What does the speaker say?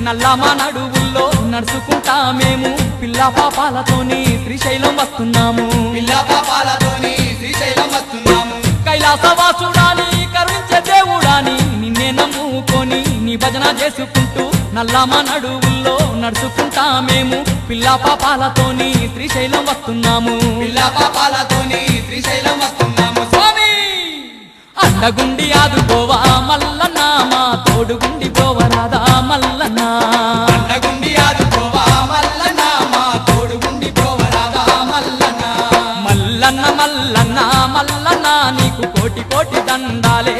నల్లమా నడువుల్లో నడుచుకుంటా మేము పిల్ల పాపాలతోని శ్రీశైలం వస్తున్నాము. పిల్ల పాపాలతోని శ్రీశైలం వస్తున్నాము. కైలాసవాసుడాని కరుణించే దేవుడాని నిన్నే నమ్ముకొని నీ భజన చేసుకుంటూ నల్లమా నడువుల్లో నడుచుకుంటా మేము పిల్ల పాపాలతోని శ్రీశైలం వస్తున్నాము. పిల్ల పాపాలతోని శ్రీశైలం వస్తున్నాము. స్వామి అండగుండి ఆదుకోవా మల్లన్న మా తోడుగుండి పోవరాదా మల్లన్న. అండగుండి ఆదుకోవా మల్లన్న మా తోడుగుండి పోవరాదా మల్లన్న. మల్లన్న మల్లన్న మల్లన్న నీకు కోటి కోటి దండాలే